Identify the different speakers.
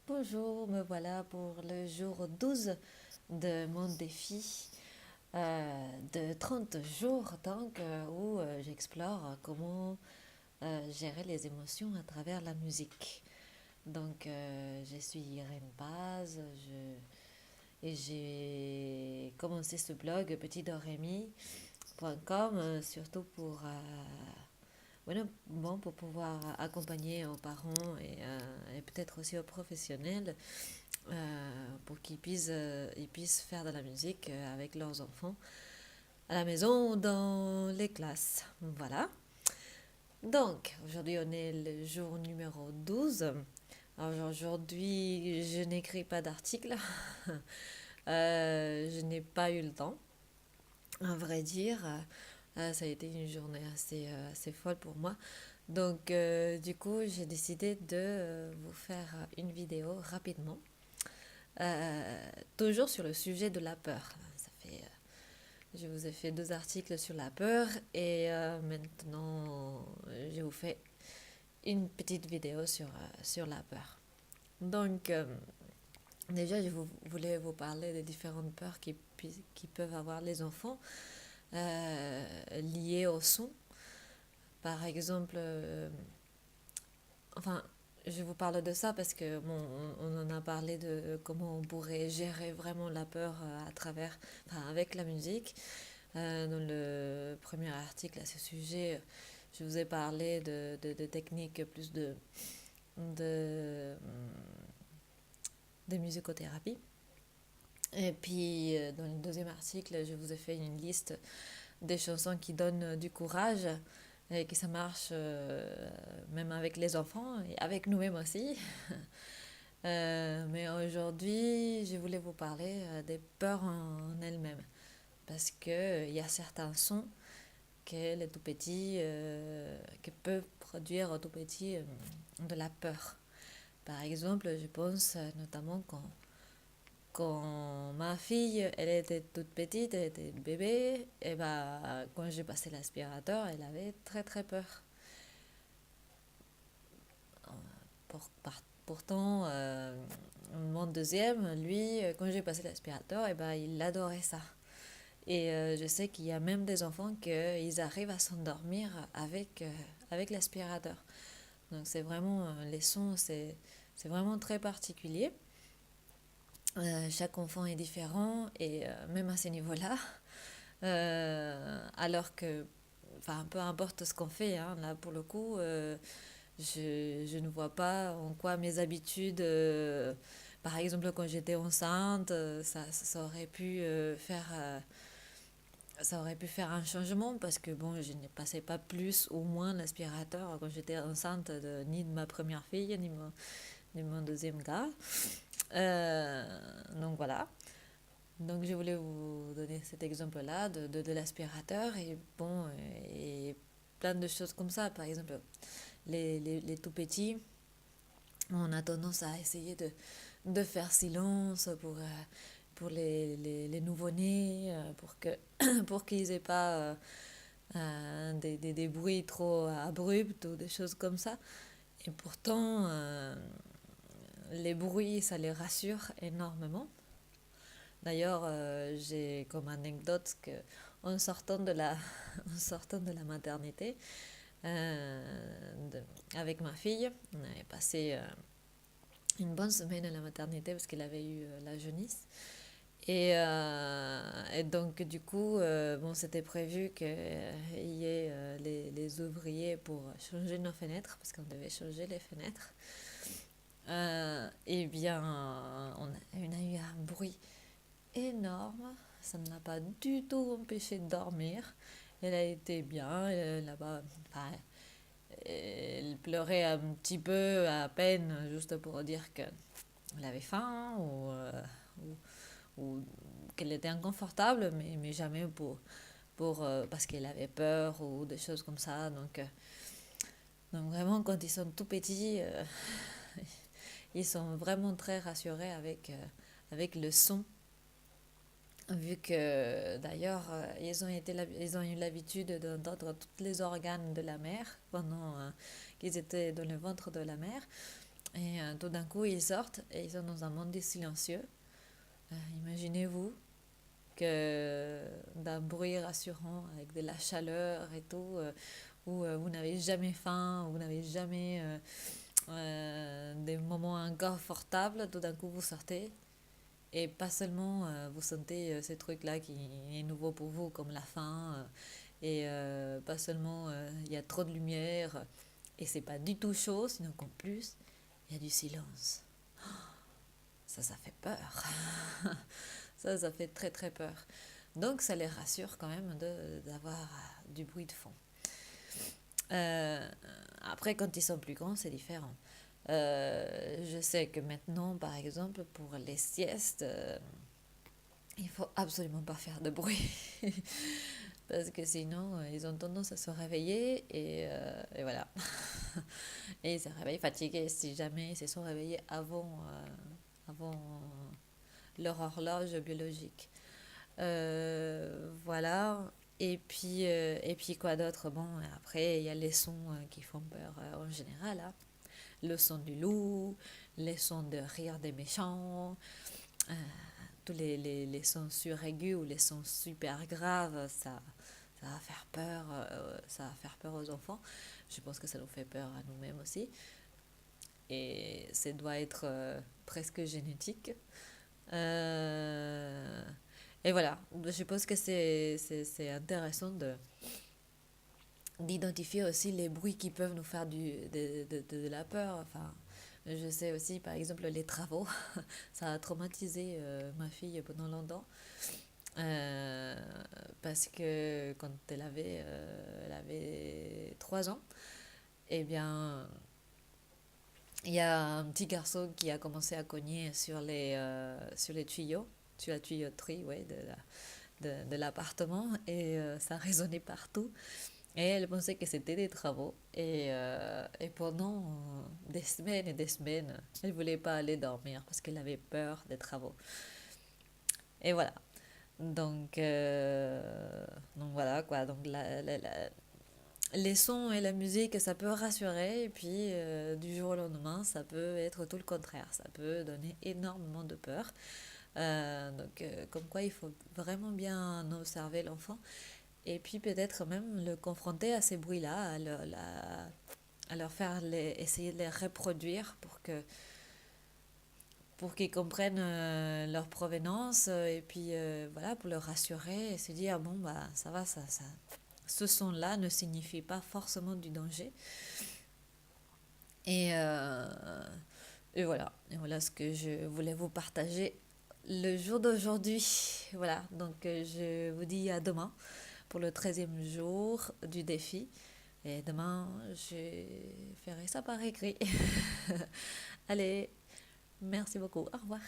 Speaker 1: Bonjour, me voilà pour le jour 12 de mon défi de 30 jours donc où j'explore comment gérer les émotions à travers la musique. Donc je suis Irène Paz et j'ai commencé ce blog petitdoremi.com surtout pour bueno, bon, pour pouvoir accompagner aux parents et peut-être aussi aux professionnels pour qu'ils puissent faire de la musique avec leurs enfants à la maison ou dans les classes. Voilà. Donc, aujourd'hui, on est le jour numéro 12. Alors, aujourd'hui, je n'écris pas d'article. Je n'ai pas eu le temps, à vrai dire. Ça a été une journée assez folle pour moi. Donc, du coup, j'ai décidé de vous faire une vidéo rapidement. Toujours sur le sujet de la peur. Je vous ai fait deux articles sur la peur et maintenant je vous fais une petite vidéo sur la peur. Donc déjà voulais vous parler des différentes peurs qui peuvent avoir les enfants liées au son. Par exemple, enfin je vous parle de ça parce que bon, on en a parlé de comment on pourrait gérer vraiment la peur à travers, enfin, avec la musique. Dans le premier article à ce sujet, je vous ai parlé de techniques plus de, de musicothérapie. Et puis, dans le deuxième article, je vous ai fait une liste des chansons qui donnent du courage et que ça marche même avec les enfants et avec nous-mêmes aussi. Mais aujourd'hui, je voulais vous parler des peurs en elles-mêmes. Parce qu'il y a certains sons que les tout petits, qui peuvent produire aux tout petits de la peur. Par exemple, je pense notamment quand ma fille, elle était toute petite, elle était bébé, et bah, quand j'ai passé l'aspirateur, elle avait très très peur. Pourtant, mon deuxième, lui, quand j'ai passé l'aspirateur, et bah, il adorait ça. Et je sais qu'il y a même des enfants qui arrivent à s'endormir avec l'aspirateur. Donc c'est vraiment, les sons, c'est vraiment très particulier. Chaque enfant est différent et même à ce niveau-là. Alors que, enfin, peu importe ce qu'on fait, hein, là pour le coup, je ne vois pas en quoi mes habitudes, par exemple quand j'étais enceinte, ça aurait pu ça aurait pu faire un changement parce que bon, je ne passais pas plus ou moins l'aspirateur quand j'étais enceinte ni de ma première fille ni de mon deuxième gars. Donc voilà. Donc je voulais vous donner cet exemple-là de l'aspirateur et bon, et plein de choses comme ça. Par exemple, les tout petits, on a tendance à essayer de faire silence pour les nouveau-nés, pour qu'ils aient pas des bruits trop abrupts ou des choses comme ça. Et pourtant, les bruits, ça les rassure énormément. D'ailleurs, j'ai comme anecdote que en sortant de la, en sortant de la maternité, avec ma fille, on avait passé une bonne semaine à la maternité parce qu'elle avait eu la jaunisse. Et donc, du coup, bon, c'était prévu qu'il y ait les ouvriers pour changer nos fenêtres, parce qu'on devait changer les fenêtres. Eh bien, on a eu un bruit énorme. Ça ne l'a pas du tout empêché de dormir. Elle a été bien. Enfin, elle pleurait un petit peu à peine, juste pour dire qu'elle avait faim ou qu'elle était inconfortable, mais jamais parce qu'elle avait peur ou des choses comme ça. Donc vraiment, quand ils sont tout petits, ils sont vraiment très rassurés avec le son. Vu que d'ailleurs, ils ont eu l'habitude d'entendre tous les organes de la mère pendant qu'ils étaient dans le ventre de la mère. Et tout d'un coup, ils sortent et ils sont dans un monde silencieux. Imaginez-vous que d'un bruit rassurant avec de la chaleur et tout, où vous n'avez jamais faim, vous n'avez jamais des moments inconfortables, tout d'un coup vous sortez et pas seulement vous sentez ces trucs-là qui est nouveau pour vous, comme la faim, et pas seulement il y a trop de lumière et c'est pas du tout chaud, sinon qu'en plus il y a du silence. Ça fait peur. Ça fait très très peur. Donc ça les rassure quand même d'avoir du bruit de fond. Euh, Après, quand ils sont plus grands, c'est différent. Je sais que maintenant, par exemple, pour les siestes, il faut absolument pas faire de bruit. Parce que sinon, ils ont tendance à se réveiller et voilà. Et ils se réveillent fatigués si jamais ils se sont réveillés avant leur horloge biologique. Voilà. Et puis quoi d'autre? Bon, après, il y a les sons qui font peur en général, hein. Le son du loup, les sons de rire des méchants, euh, tous les sons suraigus ou les sons super graves, ça va faire peur, ça va faire peur aux enfants. Je pense que ça nous fait peur à nous-mêmes aussi. Et ça doit être presque génétique. Euh, et voilà, je pense que c'est intéressant d'identifier aussi les bruits qui peuvent nous faire de la peur. Enfin, je sais aussi, par exemple, les travaux. Ça a traumatisé ma fille pendant longtemps. Euh, Parce que quand elle avait 3 ans, eh bien, il y a un petit garçon qui a commencé à cogner sur les tuyaux, sur la tuyauterie, ouais, de l'appartement, et ça résonnait partout. Et elle pensait que c'était des travaux. Et pendant des semaines et des semaines, elle ne voulait pas aller dormir parce qu'elle avait peur des travaux. Et voilà. Donc, voilà quoi. Donc les sons et la musique, ça peut rassurer. Et puis, du jour au lendemain, ça peut être tout le contraire. Ça peut donner énormément de peur. Comme quoi, il faut vraiment bien observer l'enfant. Et puis peut-être même le confronter à ces bruits-là, à leur faire essayer de les reproduire pour qu'ils comprennent leur provenance et puis voilà, pour leur rassurer et se dire, bon, bah ça va, ce son-là ne signifie pas forcément du danger. Et, euh, et voilà ce que je voulais vous partager le jour d'aujourd'hui. Voilà, donc je vous dis à demain pour le 13e jour du défi. Et demain, je ferai ça par écrit. Allez, merci beaucoup. Au revoir.